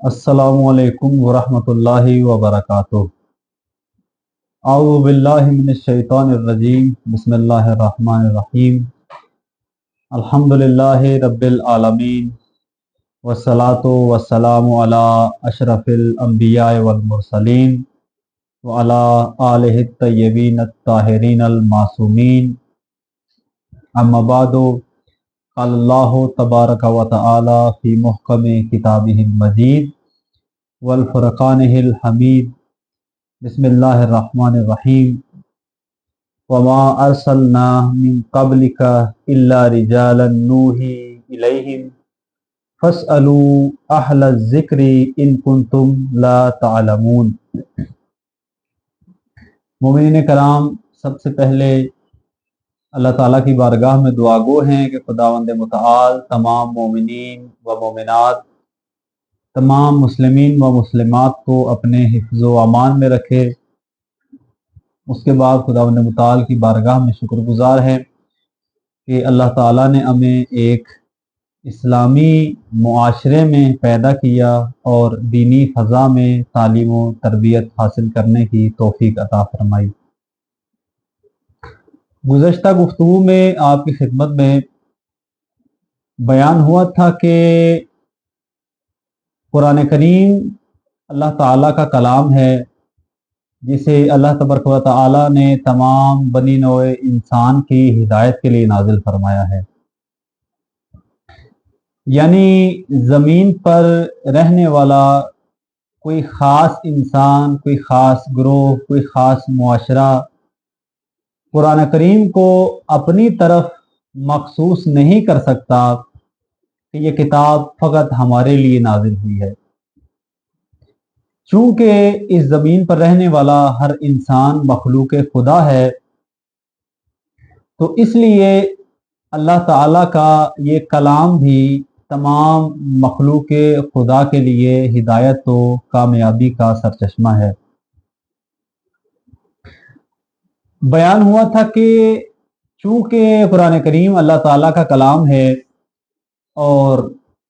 अस्सलामु अलैकुम वरहमतुल्लाहि वबरकातुह। अऊज़ु बिल्लाहि मिनश शैतानिर रजीम। बिस्मिल्लाहिर रहमानिर रहीम। अल्हम्दुलिल्लाहि रब्बिल आलमीन वस्सलातु वस्सलामु अला अशरफिल अंबिया वल मुरसलीन व अला आलिहि तय्यबीन अत्ताहिरीन अल मासूमीन। अम्मा बादु अल्लाहु तबारक व तआला फी मुहकम किताबिहिल मजीद वल फुरकानिहिल हमीद। बिस्मिल्लाहिर रहमानिर रहीम। वमा अरसलना मिन क़ब्लिका इल्ला रिजालन नूही इलैहिम फस्अलू अहल ज़िक्रि इन कुंतुम ला तअलमून। मोमिनीन कराम, सबसे पहले अल्लाह ताला की बारगाह में दुआगो हैं कि खुदावंद मुतआल तमाम मोमिनीन व मोमिनात, तमाम मुस्लिमीन व मुस्लिमात को अपने हिफ्ज़ व अमान में रखे। उसके बाद खुदावंद मुतआल की बारगाह में शुक्रगुजार है कि अल्लाह ताला ने हमें एक इस्लामी मुआशरे में पैदा किया और दीनी फ़ज़ा में तालीम व तरबियत हासिल करने की तौफ़ीक अता फरमाई। गुज़श्ता गुफ्तगू में आपकी खिदमत में बयान हुआ था कि कुरान करीम अल्लाह ताला का कलाम है, जिसे अल्लाह तबारक व तआला ने तमाम बनी नौ इंसान की हिदायत के लिए नाजिल फरमाया है। यानी ज़मीन पर रहने वाला कोई ख़ास इंसान, कोई ख़ास ग्रोह, कोई ख़ास मुआशरा कुरान करीम को अपनी तरफ मखसूस नहीं कर सकता कि ये किताब फ़कत हमारे लिए नाजिल हुई है। चूँकि इस ज़मीन पर रहने वाला हर इंसान मखलूक खुदा है, तो इसलिए अल्लाह ताला का ये कलाम भी तमाम मखलूक खुदा के लिए हिदायत तो कामयाबी का सरचश्मा है। बयान हुआ था कि चूँकि कुरान करीम अल्लाह ताला का कलाम है और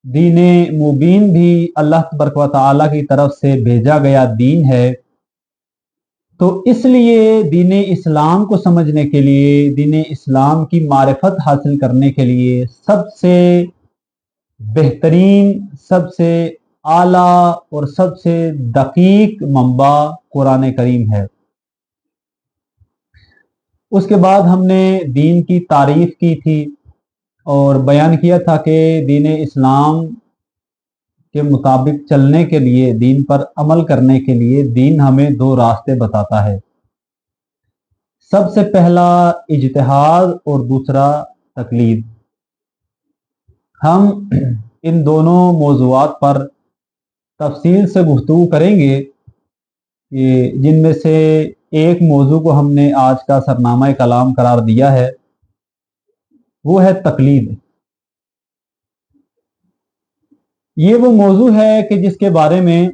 दीन मुबीन भी अल्लाह तबारक व तआला की तरफ से भेजा गया दीन है, तो इसलिए दीन इस्लाम को समझने के लिए, दीन इस्लाम की मारिफत हासिल करने के लिए सबसे बेहतरीन, सबसे आला और सबसे दकीक मंबा कुरान करीम है। उसके बाद हमने दीन की तारीफ की थी और बयान किया था कि दीन इस्लाम के मुताबिक चलने के लिए, दीन पर अमल करने के लिए दीन हमें दो रास्ते बताता है। सबसे पहला इज्तिहाद और दूसरा तकलीद। हम इन दोनों मौज़ूआत पर तफसील से गुफ्तगू करेंगे कि जिनमें से एक मौजू को हमने आज का सरनामा कलाम करार दिया है, वो है तकलीद। ये वो मौजू है कि जिसके बारे में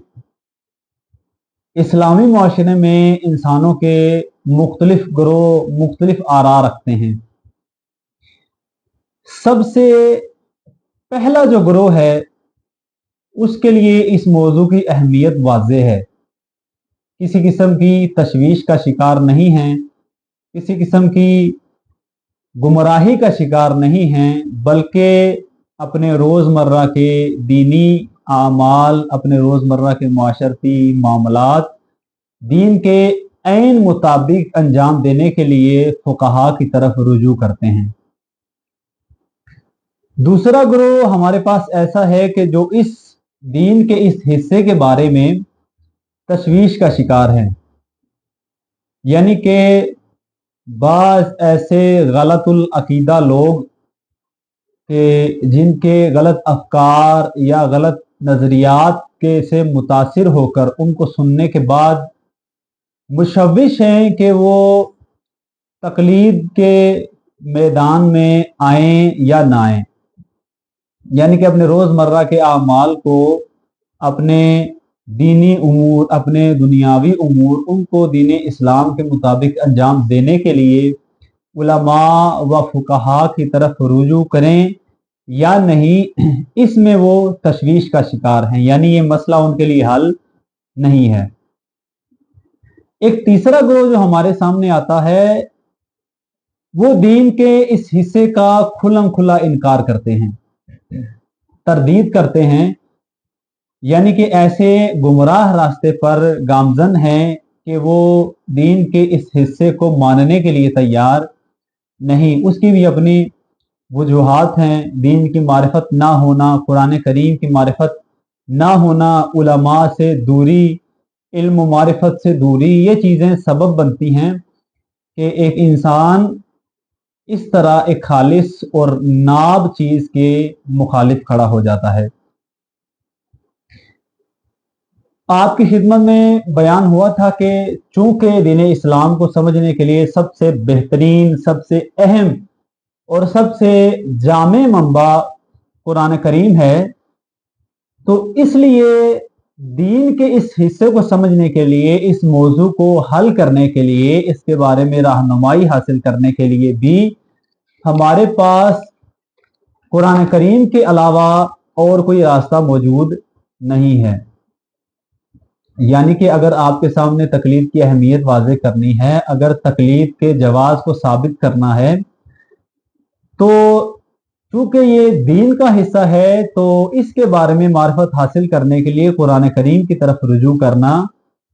इस्लामी मुआशरे में इंसानों के मुख्तलिफ ग्रोह मुख्तलिफ आरा रखते हैं। सबसे पहला जो ग्रोह है, उसके लिए इस मौजू की अहमियत वाज़ेह है। किसी किस्म की तशवीश का शिकार नहीं हैं, किसी किस्म की गुमराही का शिकार नहीं हैं, बल्कि अपने रोज़मर्रा के दीनी आमाल, अपने रोज़मर्रा के माशरती मामलात दीन के ऐन मुताबिक अंजाम देने के लिए फुक़हा की तरफ रुजू करते हैं। दूसरा ग्रोह हमारे पास ऐसा है कि जो इस दीन के इस हिस्से के बारे में तशवीश का शिकार है, यानी कि बाज़ ऐसे गलतुल अकीदा लोग के जिनके गलत अफकार या गलत नज़रियात के से मुतासिर होकर उनको सुनने के बाद मुशव्विश हैं कि वो तकलीद के मैदान में आएँ या ना आएँ, यानी कि अपने रोज़मर्रा के आमाल को, अपने दीनी उमूर, अपने दुनियावी उमूर, उनको दीन इस्लाम के मुताबिक अंजाम देने के लिए उलमा व फुक़हा की तरफ रुजू करें یا نہیں اس میں وہ تشویش کا شکار ہیں، یعنی یہ مسئلہ ان کے لیے حل نہیں ہے۔ ایک تیسرا گروہ جو ہمارے سامنے آتا ہے وہ دین کے اس حصے کا کھلم کھلا انکار کرتے ہیں، تردید کرتے ہیں، یعنی کہ ایسے گمراہ راستے پر گامزن ہیں کہ وہ دین کے اس حصے کو ماننے کے لیے تیار نہیں۔ اس کی بھی اپنی وجوہات ہیں، دین کی معرفت نہ ہونا، قرآن کریم کی معرفت نہ ہونا، علماء سے دوری، علم و معرفت سے دوری، یہ چیزیں سبب بنتی ہیں کہ ایک انسان اس طرح ایک خالص اور ناب چیز کے مخالف کھڑا ہو جاتا ہے۔ آپ کی خدمت میں بیان ہوا تھا کہ چونکہ دین اسلام کو سمجھنے کے لیے سب سے بہترین، سب سے اہم اور سب سے جامع منبع قرآن کریم ہے، تو اس لیے دین کے اس حصے کو سمجھنے کے لیے، اس موضوع کو حل کرنے کے لیے، اس کے بارے میں رہنمائی حاصل کرنے کے لیے بھی ہمارے پاس قرآن کریم کے علاوہ اور کوئی راستہ موجود نہیں ہے۔ یعنی کہ اگر آپ کے سامنے تقلید کی اہمیت واضح کرنی ہے، اگر تقلید کے جواز کو ثابت کرنا ہے، تو چونکہ یہ دین کا حصہ ہے تو اس کے بارے میں معرفت حاصل کرنے کے لیے قرآن کریم کی طرف رجوع کرنا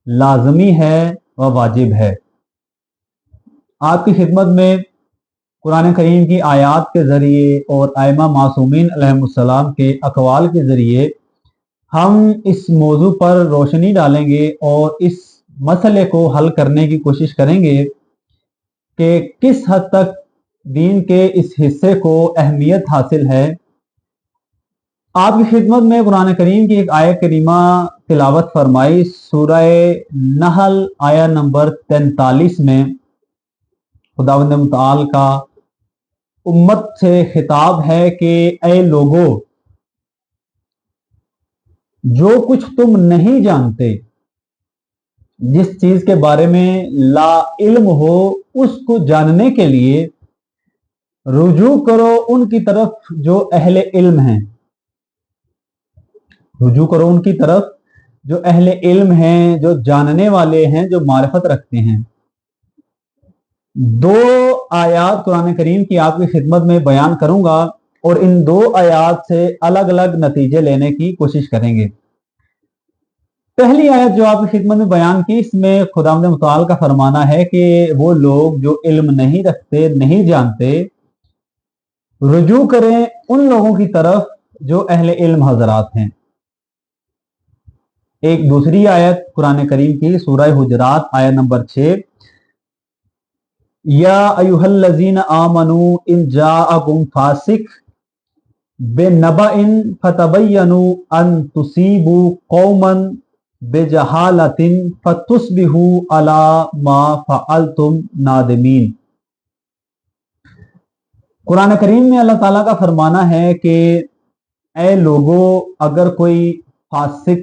لازمی ہے و واجب ہے۔ آپ کی خدمت میں قرآن کریم کی آیات کے ذریعے اور ائمہ معصومین علیہم السلام کے اقوال کے ذریعے ہم اس موضوع پر روشنی ڈالیں گے اور اس مسئلے کو حل کرنے کی کوشش کریں گے کہ کس حد تک دین کے اس حصے کو اہمیت حاصل ہے۔ آپ کی خدمت میں قرآن کریم کی ایک آیت کریمہ تلاوت فرمائی، سورہ نحل آیہ نمبر 43 میں خداوند متعال کا امت سے خطاب ہے کہ اے لوگو، جو کچھ تم نہیں جانتے، جس چیز کے بارے میں لا علم ہو، اس کو جاننے کے لیے رجوع کرو ان کی طرف جو اہل علم ہیں، رجوع کرو ان کی طرف جو اہل علم ہیں، جو جاننے والے ہیں، جو معرفت رکھتے ہیں۔ دو آیات قرآن کریم کی آپ کی خدمت میں بیان کروں گا اور ان دو آیات سے الگ الگ نتیجے لینے کی کوشش کریں گے۔ پہلی آیت جو آپ کی خدمت میں بیان کی، اس میں خداوند متعال کا فرمانا ہے کہ وہ لوگ جو علم نہیں رکھتے، نہیں جانتے، رجوع کریں ان لوگوں کی طرف جو اہل علم حضرات ہیں۔ ایک دوسری آیت قرآن کریم کی سورہ حجرات آیت نمبر 6، یا ایھا الذین آمنوا ان جاءکم فاسق بنبأ فتبینوا ان تصیبوا قوما بجہالۃ فتصبحوا علی ما فعلتم نادمین۔ قرآن کریم میں اللہ تعالیٰ کا فرمانا ہے کہ اے لوگو، اگر کوئی فاسق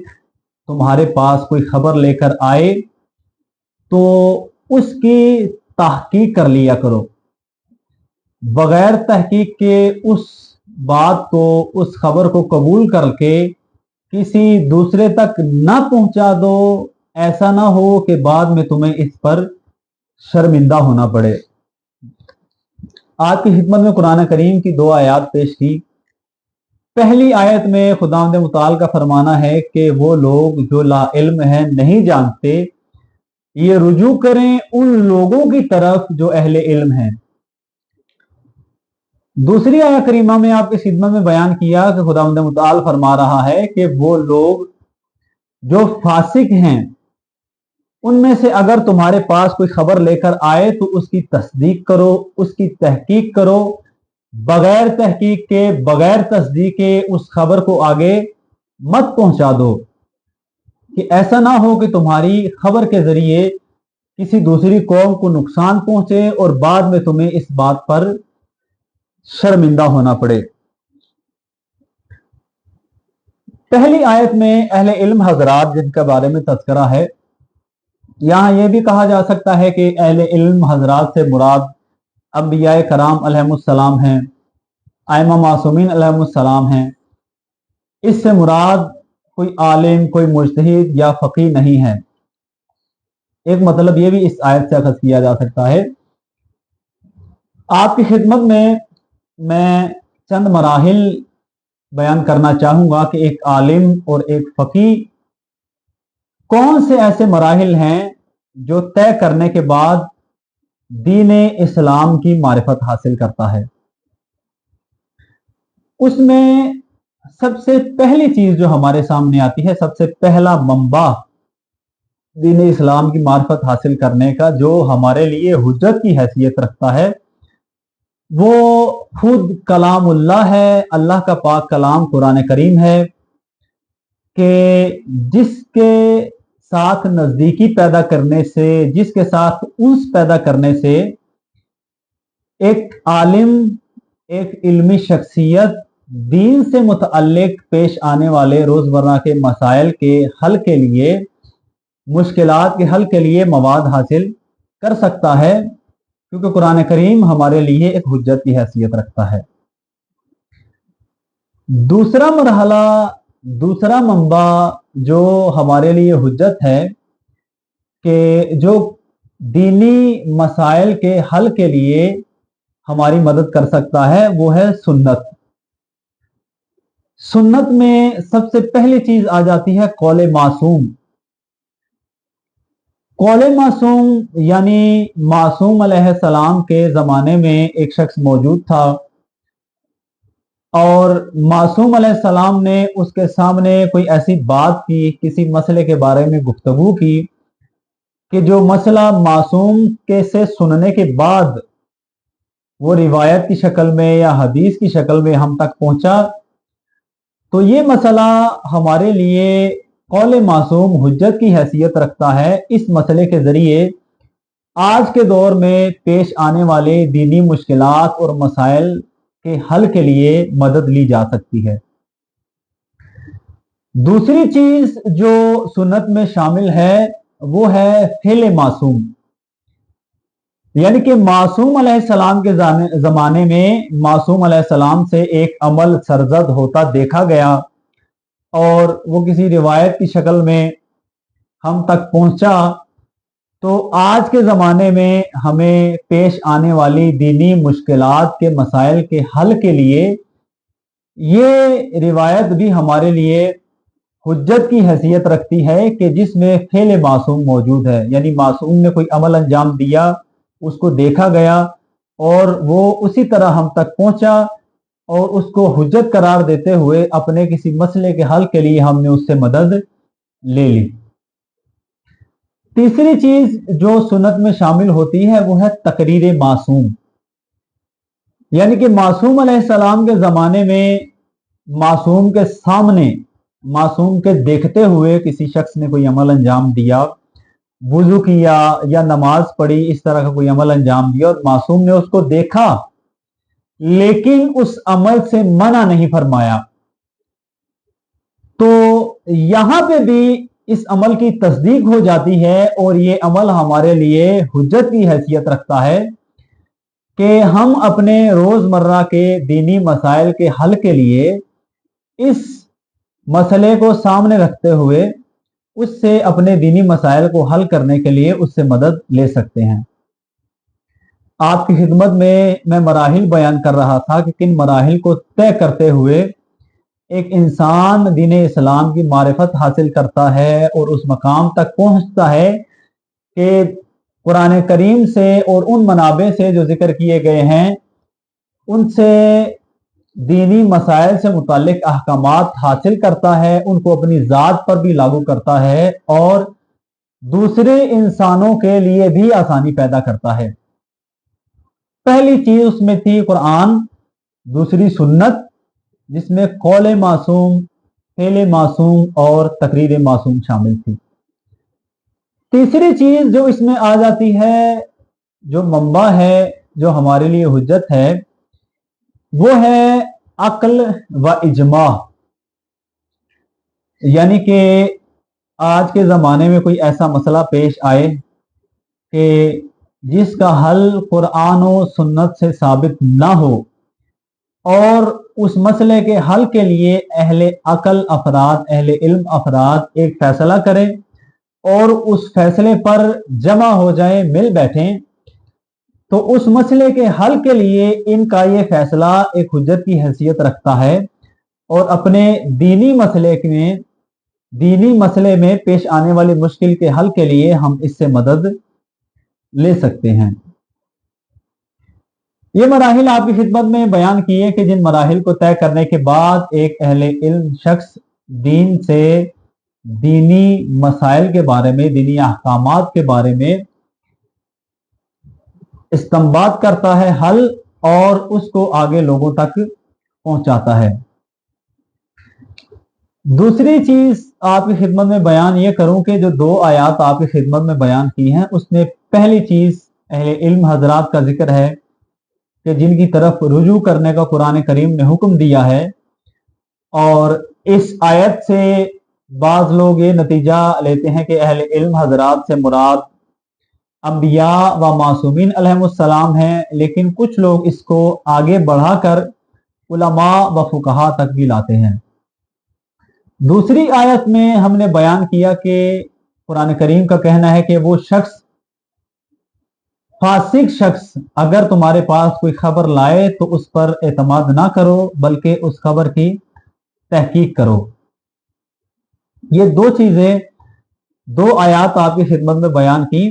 تمہارے پاس کوئی خبر لے کر آئے تو اس کی تحقیق کر لیا کرو، بغیر تحقیق کے اس بات کو، اس خبر کو قبول کر کے کسی دوسرے تک نہ پہنچا دو، ایسا نہ ہو کہ بعد میں تمہیں اس پر شرمندہ ہونا پڑے۔ آپ کی خدمت میں قرآن کریم کی دو آیات پیش کی۔ پہلی آیت میں خداوند متعال کا فرمانا ہے کہ وہ لوگ جو لا علم ہیں، نہیں جانتے، یہ رجوع کریں ان لوگوں کی طرف جو اہل علم ہیں۔ دوسری آیت کریمہ میں آپ کی خدمت میں بیان کیا کہ خداوند متعال فرما رہا ہے کہ وہ لوگ جو فاسق ہیں، ان میں سے اگر تمہارے پاس کوئی خبر لے کر آئے تو اس کی تصدیق کرو، اس کی تحقیق کرو، بغیر تحقیق کے، بغیر تصدیق کے اس خبر کو آگے مت پہنچا دو، کہ ایسا نہ ہو کہ تمہاری خبر کے ذریعے کسی دوسری قوم کو نقصان پہنچے اور بعد میں تمہیں اس بات پر شرمندہ ہونا پڑے۔ پہلی آیت میں اہل علم حضرات جن کے بارے میں تذکرہ ہے، یہاں یہ بھی کہا جا سکتا ہے کہ اہل علم حضرات سے مراد انبیاء کرام علیہم السلام ہیں، आइमा मासूमीन अलैहिस्सलाम हैं। इससे मुराद कोई आलिम, कोई मुज्तहिद या फ़क़ीह नहीं है। एक मतलब ये भी इस आयत से अखज़ किया जा सकता है। आपकी खिदमत में मैं चंद मराहिल बयान करना चाहूँगा कि एक आलिम और एक फ़क़ीह कौन से ऐसे मराहिल हैं जो तय करने के बाद दीन इस्लाम की मारिफत हासिल करता है। उसमें सबसे पहली चीज जो हमारे सामने आती है, सबसे पहला मंबा दीन इस्लाम की मारिफत हासिल करने का जो हमारे लिए हुज्जत की हैसियत रखता है, वो खुद कलामुल्लाह है, अल्लाह का पाक कलाम कुरान करीम है कि जिसके साथ नजदीकी पैदा करने से, जिसके साथ उन्स पैदा करने से एक आलिम, एक इल्मी शख्सियत दीन से मुतअल्लिक पेश आने वाले रोजमर्रा के मसाइल के हल के लिए, मुश्किलात के हल के लिए मवाद हासिल कर सकता है, क्योंकि कुरान करीम हमारे लिए एक हुज्जत की हैसियत रखता है। दूसरा मरहला, दूसरा मंबा जो हमारे लिए हुज्जत है कि जो दीनी मसाइल के हल के लिए हमारी मदद कर सकता है, वो है सुन्नत। सुन्नत में सबसे पहली चीज आ जाती है कौले मासूम। कौले मासूम यानी मासूम अलैहिस्सलाम के ज़माने में एक शख्स मौजूद था और मासूम अलैहिस्सलाम ने उसके सामने कोई ऐसी बात की, किसी मसले के बारे में गुफ्तगू की कि जो मसला मासूम के से सुनने के बाद वो रिवायत की शक्ल में या हदीस की शक्ल में हम तक पहुंचा। तो ये मसला हमारे लिए कौले मासूम हुज्जत की हैसियत रखता है। इस मसले के जरिए आज के दौर में पेश आने वाले दीनी मुश्किलात और मसाइल के हल के लिए मदद ली जा सकती है। दूसरी चीज जो सुन्नत में शामिल है वो है फेले मासूम, यानी कि मासूम अलैहिस्सलाम के जमाने में मासूम अलैहिस्सलाम से एक अमल सरजद होता देखा गया और वो किसी रिवायत की शक्ल में हम तक पहुंचा। तो आज के ज़माने में हमें पेश आने वाली दीनी मुश्किलात के मसाइल के हल के लिए ये रिवायत भी हमारे लिए हुज्जत की हैसियत रखती है कि जिसमें फेल मासूम मौजूद है, यानी मासूम ने कोई अमल अंजाम दिया, उसको देखा गया और वो उसी तरह हम तक पहुंचा और उसको हुज्जत करार देते हुए अपने किसी मसले के हल के लिए हमने उससे मदद ले ली। तीसरी चीज जो सुन्नत में शामिल होती है वो है तकरीर मासूम, यानी कि मासूम अलैहिस्सलाम के जमाने में मासूम के सामने, मासूम के देखते हुए किसी शख्स ने कोई अमल अंजाम दिया, वुजू किया या नमाज पढ़ी, इस तरह का कोई अमल अंजाम दिया और मासूम ने उसको देखा लेकिन उस अमल से मना नहीं फरमाया, तो यहां पे भी इस अमल की तस्दीक हो जाती है और ये अमल हमारे लिए हुज्जत की हैसियत रखता है कि हम अपने रोजमर्रा के दीनी मसाइल के हल के लिए इस मसले को सामने रखते हुए उससे अपने दीनी मसाइल को हल करने के लिए उससे मदद ले सकते हैं। आपकी खिदमत में मैं मराहिल बयान कर रहा था कि किन मराहिल को तय करते हुए एक इंसान दीन इस्लाम की मारिफत हासिल करता है और उस मकाम तक पहुंचता है कि कुरान करीम से और उन मनाबे से जो जिक्र किए गए हैं उनसे दीनी मसाइल से मुताल्लिक अहकामात हासिल करता है, उनको अपनी ज़ात पर भी लागू करता है और दूसरे इंसानों के लिए भी आसानी पैदा करता है। पहली चीज उसमें थी कुरान, दूसरी सुन्नत जिसमें कौले मासूम, फेले मासूम और तकरीर मासूम शामिल थी। तीसरी चीज जो इसमें आ जाती है, जो मंबा है, जो हमारे लिए हुज्जत है, वो है अक्ल व इजमा, यानी कि आज के ज़माने में कोई ऐसा मसला पेश आए कि जिसका हल कुरान और सुन्नत से साबित ना हो اور उस मसले के हल के लिए अहले अकल अफराद, अहले इल्म अफराद एक फैसला करें और उस फैसले पर जमा हो जाए, मिल बैठें, तो उस मसले के हल के लिए इनका ये फैसला एक हुज्जत की हैसियत रखता है और अपने दीनी मसले में पेश आने वाली मुश्किल के हल के लिए हम इससे मदद ले सकते हैं। ये मराहिल आपकी खिदमत में बयान किए कि जिन मराहिल को तय करने के बाद एक अहले इल्म शख्स दीन से, दीनी मसाइल के बारे में, दीनी अहकामात के बारे में इस्तेंबात करता है हल और उसको आगे लोगों तक पहुंचाता है। दूसरी चीज आपकी खिदमत में बयान ये करूं कि जो 2 आयात आपकी खिदमत में बयान की हैं, उसमें पहली चीज अहले इल्म हजरात का जिक्र है कि जिनकी तरफ रुजू करने का कुरान करीम ने हुक्म दिया है, और इस आयत से बाज लोग ये नतीजा लेते हैं कि अहले इल्म हजरात से मुराद अंबिया व मासूमीन अलैहिमुस्सलाम हैं, लेकिन कुछ लोग इसको आगे बढ़ाकर उलमा व फुकहा तक भी लाते हैं। दूसरी आयत में हमने बयान किया कि कुरान करीम का कहना है कि वो शख्स, फासिक शख्स, अगर तुम्हारे पास कोई खबर लाए तो उस पर एतमाद ना करो, बल्कि उस खबर की तहकीक करो। ये 2 चीजें 2 आयात आपकी खिदमत में बयान की।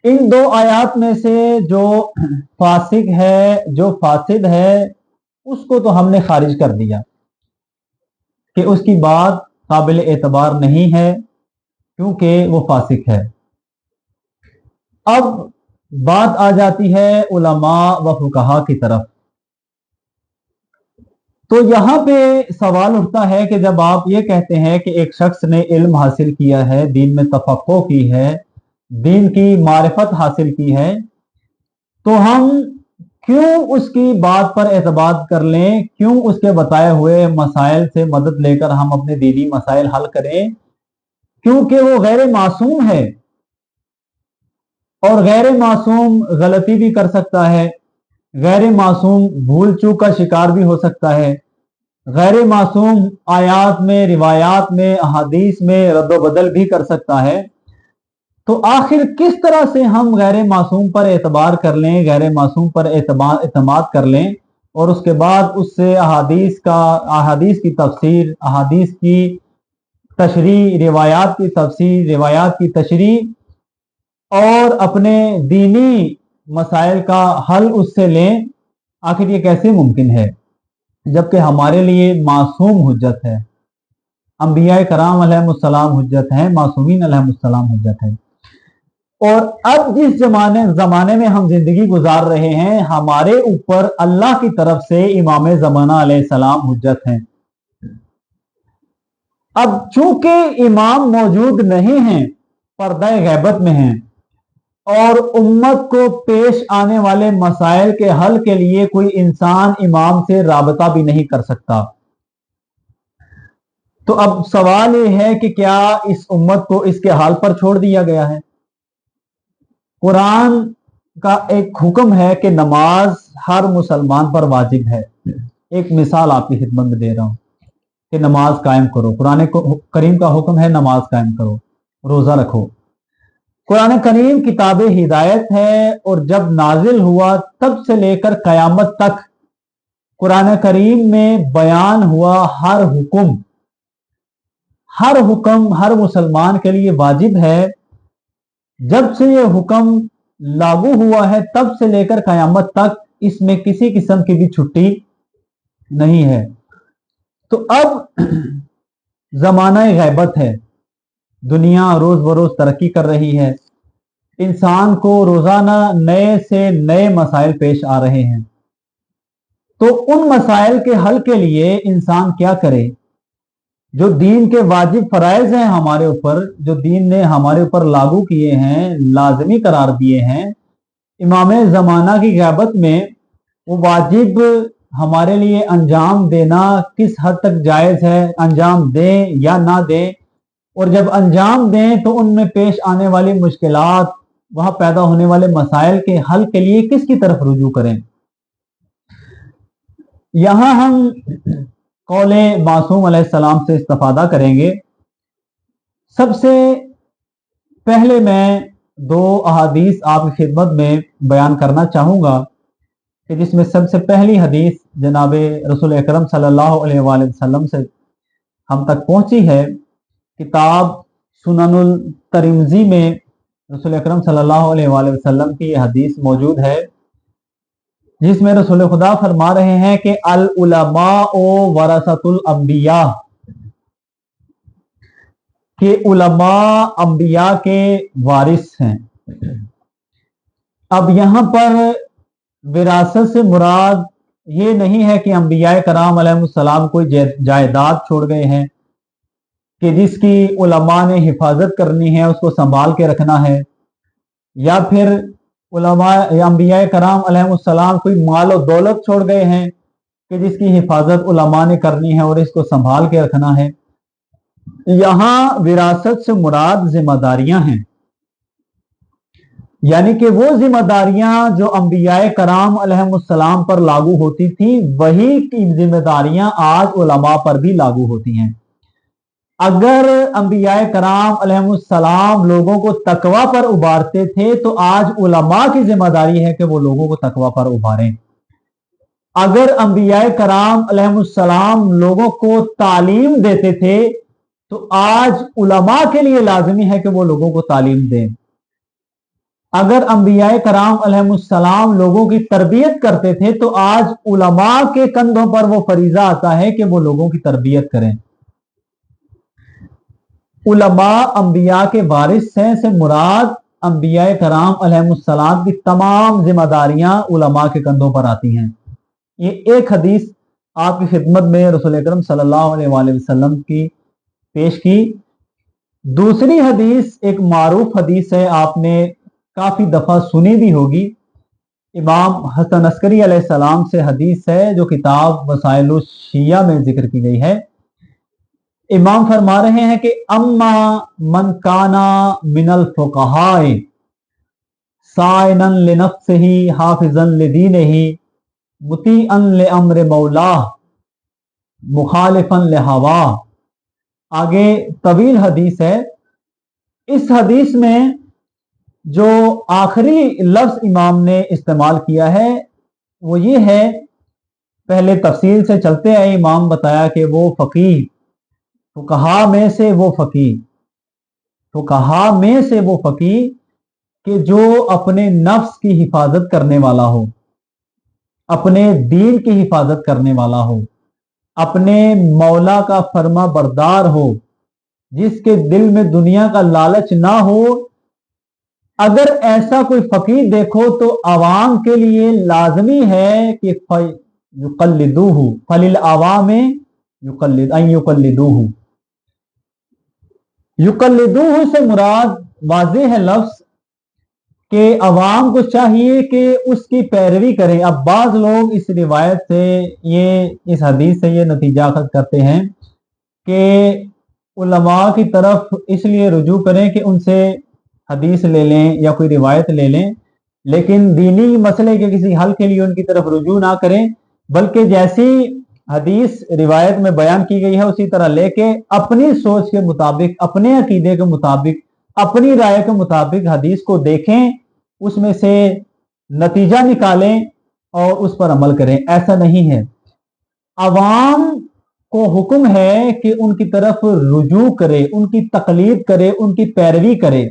इन 2 आयात में से जो फासिक है, जो फासिद है, उसको तो हमने खारिज कर दिया कि उसकी बात काबिल एतबार नहीं है क्योंकि वो फासिक है। अब बात आ जाती है उलमा व फुकहा की तरफ। तो यहां पे सवाल उठता है कि जब आप ये कहते हैं कि एक शख्स ने इल्म हासिल किया है, दीन में तफक्को की है, दीन की मारिफत हासिल की है, तो हम क्यों उसकी बात पर एतबाद कर लें, क्यों उसके बताए हुए मसाइल से मदद लेकर हम अपने दीनी मसाइल हल करें? क्योंकि वो गैर मासूम है और गैर मासूम गलती भी कर सकता है, गैर मासूम भूल चूक का शिकार भी हो सकता है, गैर मासूम आयात में, रिवायात में, अहादीस में रद्द-बदल भी कर सकता है। तो आखिर किस तरह से हम गैर मासूम पर एतबार कर लें, गैर मासूम पर एतमाद कर लें और उसके बाद उससे अहादीस की तफसीर, अहादीस की तशरीह, रिवायात की तफसीर, रिवायात की तशरीह और अपने दीनी मसाइल का हल उससे लें? आखिर ये कैसे मुमकिन है जबकि हमारे लिए मासूम हुज्जत है, अंबिया कराम अलैहिमुस्सलाम हुज्जत हैं, मासूमीन अलैहिमुस्सलाम हुज्जत हैं। और अब जिस जमाने में हम जिंदगी गुजार रहे हैं, हमारे ऊपर अल्लाह की तरफ से इमाम ज़माना अलैहिस्सलाम हुज्जत हैं। अब चूंकि इमाम मौजूद नहीं हैं, पर्दा गैबत में हैं, और उम्मत को पेश आने वाले मसाइल के हल के लिए कोई इंसान इमाम से राबता भी नहीं कर सकता, तो अब सवाल ये है कि क्या इस उम्मत को इसके हाल पर छोड़ दिया गया है? कुरान का एक हुक्म है कि नमाज हर मुसलमान पर वाजिब है। एक मिसाल आपकी खिदमत में दे रहा हूं कि नमाज कायम करो। कुरान करीम का हुक्म है नमाज कायम करो, रोजा रखो। कुरान करीम किताब हिदायत है और जब नाजिल हुआ तब से लेकर कयामत तक कुरान करीम में बयान हुआ हर हुक्म हर मुसलमान के लिए वाजिब है। जब से ये हुक्म लागू हुआ है तब से लेकर कयामत तक इसमें किसी किस्म की भी छुट्टी नहीं है। तो अब जमाना गैबत है, दुनिया रोज बरोज तरक्की कर रही है, इंसान को रोजाना नए से नए मसाइल पेश आ रहे हैं। तो उन मसाइल के हल के लिए इंसान क्या करे? जो दीन के वाजिब फराइज हैं हमारे ऊपर, जो दीन ने हमारे ऊपर लागू किए हैं, लाजमी करार दिए हैं, इमाम ज़माना की गैबत में वो वाजिब हमारे लिए अंजाम देना किस हद तक जायज़ है, अंजाम दें या ना दें, और जब अंजाम दें तो उनमें पेश आने वाली मुश्किलात, वहां पैदा होने वाले मसाइल के हल के लिए किसकी तरफ रुजू करें? यहाँ हम कौले मासूम अलैहिस्सलाम से इस्तिफादा करेंगे। सबसे पहले मैं दो अहादीस आपकी खिदमत में बयान करना चाहूँगा कि जिसमें सबसे पहली हदीस जनाब रसूल अकरम सल्लल्लाहु अलैहि वसल्लम से हम तक पहुँची है। किताब सुननुल तिरमिज़ी में रसूल अकरम सल्लल्लाहु अलैहि वसल्लम की हदीस मौजूद है, जिसमें रसूल खुदा फरमा रहे हैं कि अल उलमाओ वरसतुल अंबिया, के उलमा अंबिया के वारिस हैं। अब यहाँ पर विरासत से मुराद ये नहीं है कि अंबिया कराम अलैहिस्सलाम कोई जायदाद छोड़ गए हैं कि जिसकी उलमा ने हिफाजत करनी है, उसको संभाल के रखना है, या फिर उलमा या अंबिया कराम अलैहिस्सलाम कोई माल और दौलत छोड़ गए हैं कि जिसकी हिफाजत उलमा ने करनी है और इसको संभाल के रखना है। यहाँ विरासत से मुराद जिम्मेदारियां हैं, यानी कि वो जिम्मेदारियां जो अंबिया कराम अलैहिस्सलाम पर लागू होती थी, वही जिम्मेदारियां आज उलमा पर भी लागू होती हैं। अगर अंबिया कराम अलैहिस्सलाम लोगों को तकवा पर उभारते थे, तो आज उलमा की जिम्मेदारी है कि वो लोगों को तकवा पर उभारें। अगर अंबिया कराम अलैहिस्सलाम लोगों को तालीम देते थे, तो आज उलमा के लिए लाजमी है कि वो लोगों को तालीम दें। अगर अंबिया कराम अलैहिस्सलाम लोगों की तरबियत करते थे, तो आज उलमा के कंधों पर वो फरीजा आता है कि वो लोगों की तरबियत करें। उलमा अंबिया के वारिस हैं से मुराद अंबिया कराम अलैहिस्सलाम की तमाम जिम्मेदारियां उलमा के कंधों पर आती हैं। ये एक हदीस आपकी खिदमत में रसूल अकरम सल्लल्लाहु अलैहि वसल्लम की पेश की। दूसरी हदीस एक मारूफ हदीस है, आपने काफी दफा सुनी भी होगी। इमाम हसन अस्करी अलैहिस्सलाम से हदीस है जो किताब वसाइल शिया में जिक्र की गई है। इमाम फरमा रहे हैं कि अम्मा मन काना मिनल फुक़हाए साइनन लिनफ्सिही हाफिज़न लिदीनिही मुतीअन लिअम्र मौला मुखालिफन लिहवा। आगे तवील हदीस है। इस हदीस में जो आखिरी लफ्ज इमाम ने इस्तेमाल किया है वो ये है, पहले तफसील से चलते हैं। इमाम बताया कि वो फकीह, फुकहा में से वो फकीह, फुकहा में से वो फकीह कि जो अपने नफ्स की हिफाजत करने वाला हो, अपने दीन की हिफाजत करने वाला हो, अपने मौला का फर्मा बरदार हो, जिसके दिल में दुनिया का लालच ना हो। अगर ऐसा कोई फकीर देखो तो आवाम के लिए लाजमी है कि युकल्लिदूहु फलिल आवामे युकल्लिदूहु। युकल्लिदूहु से मुराद वाज़ेह है लफ्ज कि अवाम को चाहिए कि उसकी पैरवी करें। अब बाज लोग इस रिवायत से इस हदीस से ये नतीजा अखज़ करते हैं कि उलमा की तरफ इसलिए रुजू करें कि उनसे हदीस ले लें या कोई रिवायत ले लें, लेकिन दीनी मसले के किसी हल के लिए उनकी तरफ रुजू ना करें, बल्कि जैसी हदीस रिवायत में बयान की गई है उसी तरह लेके अपनी सोच के मुताबिक, अपने अकीदे के मुताबिक, अपनी राय के मुताबिक हदीस को देखें, उसमें से नतीजा निकालें और उस पर अमल करें। ऐसा नहीं है। अवाम को हुक्म है कि उनकी तरफ रुजू करे, उनकी तकलीद करे, उनकी पैरवी करे।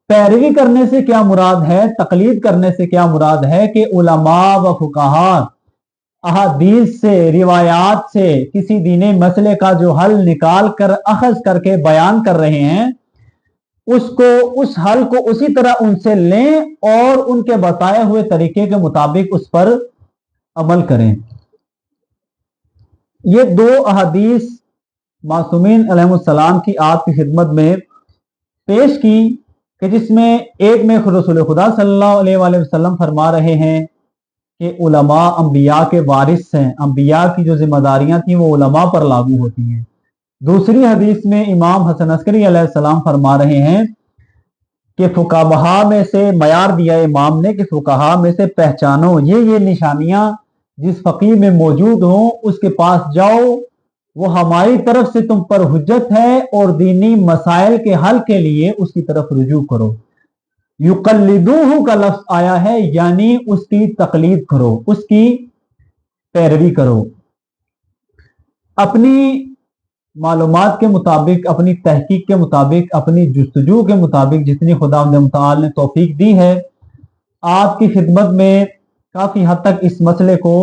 पैरवी करने से क्या मुराद है, तकलीद करने से क्या मुराद है कि उलमा व फुकाहा अहादीस से, रिवायात से किसी दीनी मसले का जो हल निकाल कर अखज़ करके बयान कर रहे हैं, उसको, उस हल को उसी तरह उनसे लें और उनके बताए हुए तरीके के मुताबिक उस पर अमल करें। ये दो अहादीस मासूमीन अलैहिस्सलाम की आपकी खिदमत में पेश की कि जिसमें एक में रसूल खुदा सल्लल्लाहु अलैहि वसल्लम फरमा रहे हैं कि उलमा अंबिया के वारिस हैं, अंबिया की जो जिम्मेदारियां थी वो उलमा पर लागू होती हैं। दूसरी हदीस में इमाम हसन अस्करी अलैहिस्सलाम फरमा रहे हैं कि फुकाहा में से, मयार दिया इमाम ने कि फुकाहा में से पहचानो ये निशानियां जिस फकीर में मौजूद हो उसके पास जाओ, वो हमारी तरफ से तुम पर हुज्जत है और दीनी मसाइल के हल के लिए उसकी तरफ रुजू करो। युकल्लिदूहु का लफ्ज आया है, यानी उसकी तकलीद करो, उसकी पैरवी करो। अपनी मालूमात के मुताबिक, अपनी तहकीक के मुताबिक, अपनी जुस्तजू के मुताबिक जितनी खुदावंद मुतआल ने तौफीक दी है, आपकी खिदमत में काफ़ी हद तक इस मसले को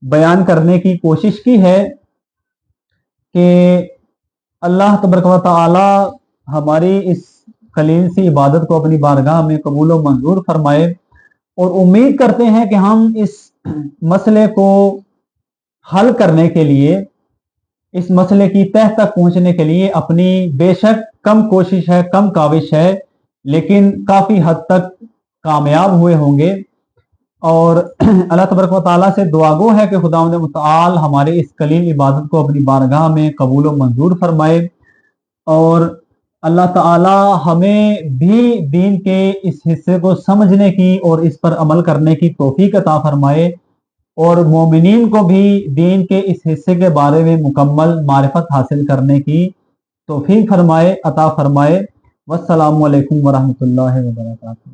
बयान करने की कोशिश की है कि अल्लाह तबारक व तआला हमारी इस कलील सी इबादत को अपनी बारगाह में कबूल व मंजूर फरमाए, और उम्मीद करते हैं कि हम इस मसले को हल करने के लिए, इस मसले की तह तक पहुंचने के लिए अपनी बेशक कम कोशिश है, कम काविश है, लेकिन काफ़ी हद तक कामयाब हुए होंगे। और अल्लाह तबारक व तआला से दुआ गो है कि खुदावंद मुतआल हमारे इस कलील इबादत को अपनी बारगाह में कबूल व मंजूर फरमाए, और अल्लाह ताला हमें भी दीन के इस हिस्से को समझने की और इस पर अमल करने की तौफीक अता फरमाए, और मोमिनीन को भी दीन के इस हिस्से के बारे में मुकम्मल मारिफत हासिल करने की तौफीक फरमाए, अता फरमाए। वस्सलामु अलैकुम वरहमतुल्लाहि वबरकातुहू।